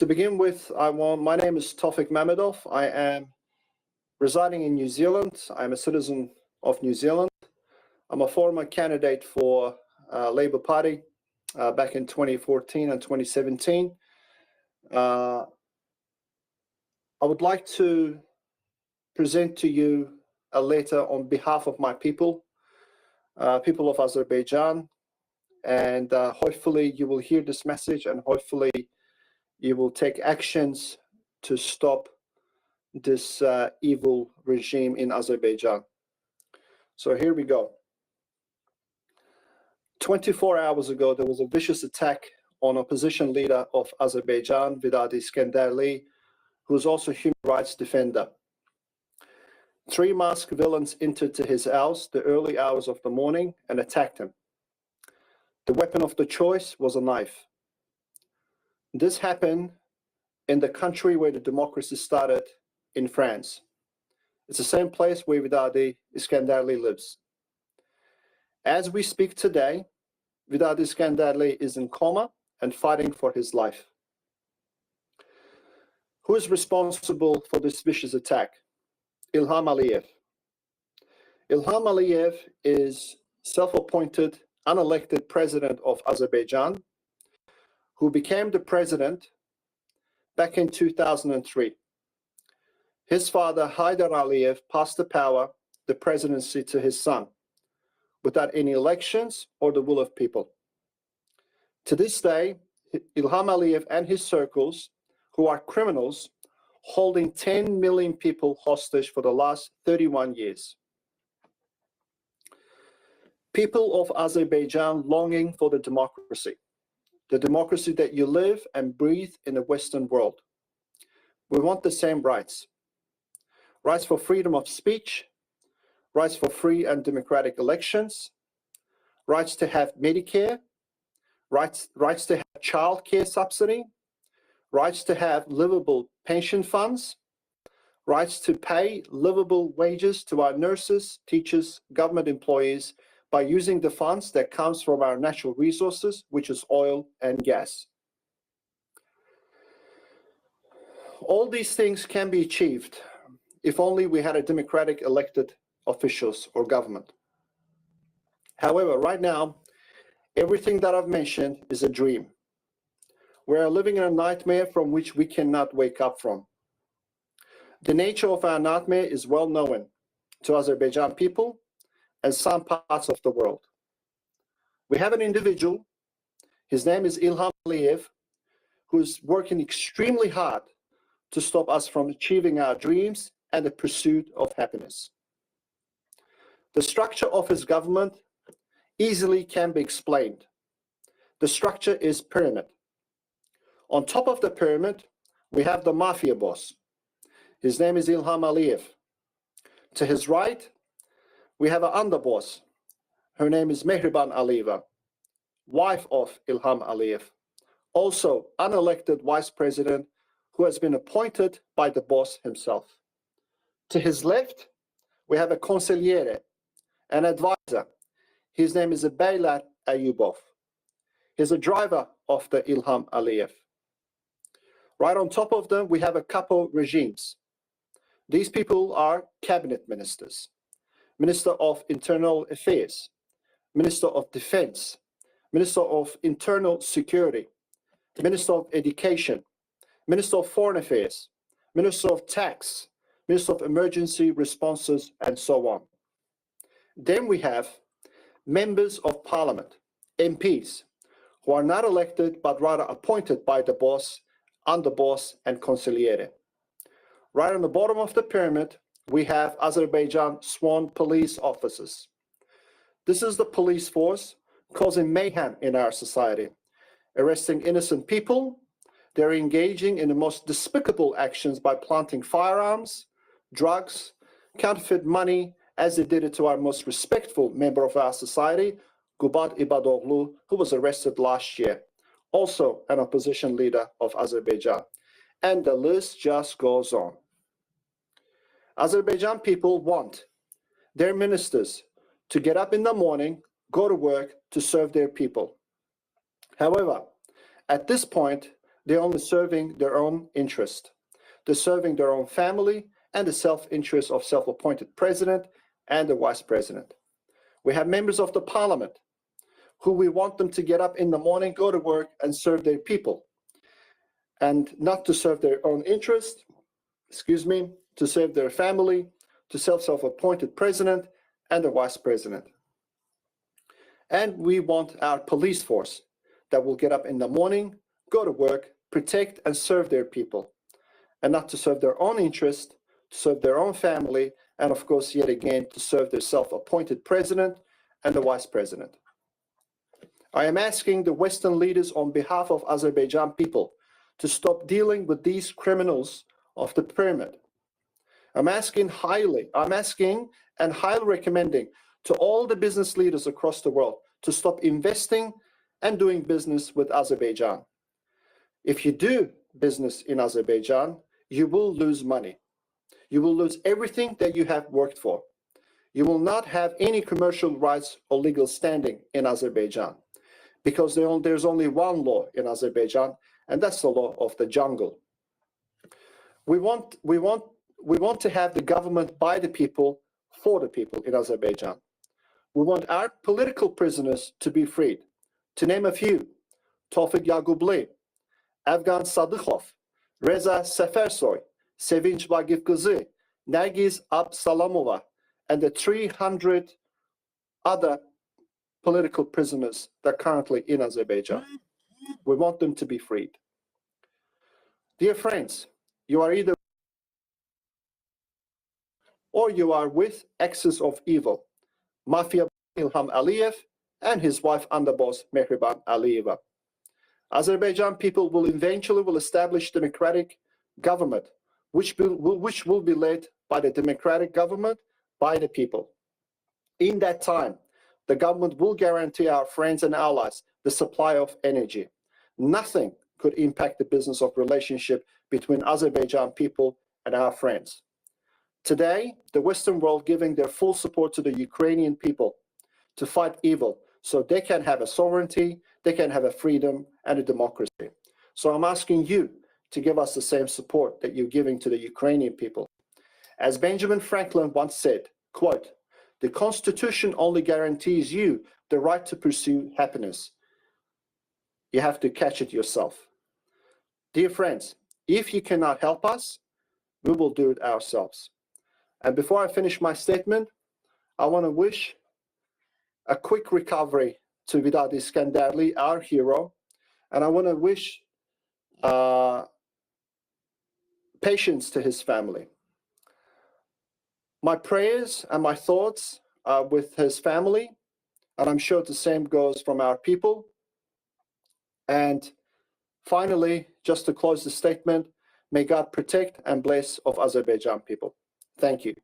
To begin with, my name is Tofik Mamedov. I am residing in New Zealand. I'm a citizen of New Zealand. I'm a former candidate for Labour Party back in 2014 and 2017. I would like to present to you a letter on behalf of my people, people of Azerbaijan, and hopefully you will hear this message and hopefully you will take actions to stop this evil regime in Azerbaijan. So here we go. 24 hours ago, there was a vicious attack on opposition leader of Azerbaijan, Vidadi Skenderli, who is also a human rights defender. 3 masked villains entered to his house the early hours of the morning and attacked him. The weapon of the choice was a knife. This happened in the country where the democracy started, in France. It's the same place where Vidadi Skenderli lives. As we speak today, Vidadi Skenderli is in coma and fighting for his life. Who is responsible for this vicious attack? Ilham Aliyev. Ilham Aliyev is self-appointed, unelected president of Azerbaijan, who became the president back in 2003. His father, Haydar Aliyev, passed the presidency to his son, without any elections or the will of people. To this day, Ilham Aliyev and his circles, who are criminals, holding 10 million people hostage for the last 31 years. People of Azerbaijan longing for the democracy that you live and breathe in the Western world. We want the same rights. Rights for freedom of speech, rights for free and democratic elections, rights to have Medicare, rights to have child care subsidy, rights to have livable pension funds, rights to pay livable wages to our nurses, teachers, government employees by using the funds that comes from our natural resources, which is oil and gas. All these things can be achieved if only we had a democratic elected officials or government. However, right now, everything that I've mentioned is a dream. We are living in a nightmare from which we cannot wake up from. The nature of our nightmare is well known to Azerbaijan people and some parts of the world. We have an individual, his name is Ilham Aliyev, who is working extremely hard to stop us from achieving our dreams and the pursuit of happiness. The structure of his government easily can be explained. The structure is pyramid. On top of the pyramid, we have the mafia boss. His name is Ilham Aliyev. To his right, we have an underboss. Her name is Mehriban Aliyeva, wife of Ilham Aliyev, also unelected vice president who has been appointed by the boss himself. To his left, we have a consigliere, an advisor. His name is Beylat Ayubov. He's a driver of the Ilham Aliyev. Right on top of them, we have a couple regimes. These people are cabinet ministers, Minister of Internal Affairs, Minister of Defense, Minister of Internal Security, Minister of Education, Minister of Foreign Affairs, Minister of Tax, Minister of Emergency Responses, and so on. Then we have members of parliament, MPs, who are not elected but rather appointed by the boss, underboss, and consigliere. Right on the bottom of the pyramid, we have Azerbaijan sworn police officers. This is the police force causing mayhem in our society, arresting innocent people. They're engaging in the most despicable actions by planting firearms, drugs, counterfeit money, as they did it to our most respectful member of our society, Gubat Ibadoglu, who was arrested last year, also an opposition leader of Azerbaijan. And the list just goes on. Azerbaijan people want their ministers to get up in the morning, go to work to serve their people. However, at this point, they're only serving their own interest. They're serving their own family and the self-interest of self-appointed president and the vice president. We have members of the parliament who we want them to get up in the morning, go to work and serve their people, and not to serve their own interest, to serve their family, to self-appointed president and the vice president. And we want our police force that will get up in the morning, go to work, protect and serve their people, and not to serve their own interest, to serve their own family, and of course, yet again, to serve their self-appointed president and the vice president. I am asking the Western leaders on behalf of Azerbaijan people to stop dealing with these criminals of the pyramid. I'm asking and highly recommending to all the business leaders across the world to stop investing and doing business with Azerbaijan. If you do business in Azerbaijan, you will lose money. You will lose everything that you have worked for. You will not have any commercial rights or legal standing in Azerbaijan, because there's only one law in Azerbaijan, and that's the law of the jungle. We want to have the government by the people, for the people in Azerbaijan. We want our political prisoners to be freed. To name a few: Tofik Yagubli, Afgan Sadıkov, Reza Sefersoy, Sevinç Vagifkızı, Nergiz Absalamova, and the 300 other political prisoners that are currently in Azerbaijan. We want them to be freed. Dear friends, you are either or you are with axis of evil, Mafia Ilham Aliyev and his wife underboss Mehriban Aliyeva. Azerbaijan people will eventually establish democratic government, which will be led by the democratic government, by the people. In that time, the government will guarantee our friends and allies the supply of energy. Nothing could impact the business of relationship between Azerbaijan people and our friends. Today, the Western world giving their full support to the Ukrainian people to fight evil so they can have a sovereignty, they can have a freedom and a democracy. So I'm asking you to give us the same support that you're giving to the Ukrainian people. As Benjamin Franklin once said, quote, "The Constitution only guarantees you the right to pursue happiness. You have to catch it yourself." Dear friends, if you cannot help us, we will do it ourselves. And before I finish my statement, I want to wish a quick recovery to Vidad Iskandarli, our hero, and I want to wish patience to his family. My prayers and my thoughts are with his family, and I'm sure the same goes from our people. And finally, just to close the statement, may God protect and bless of Azerbaijan people. Thank you.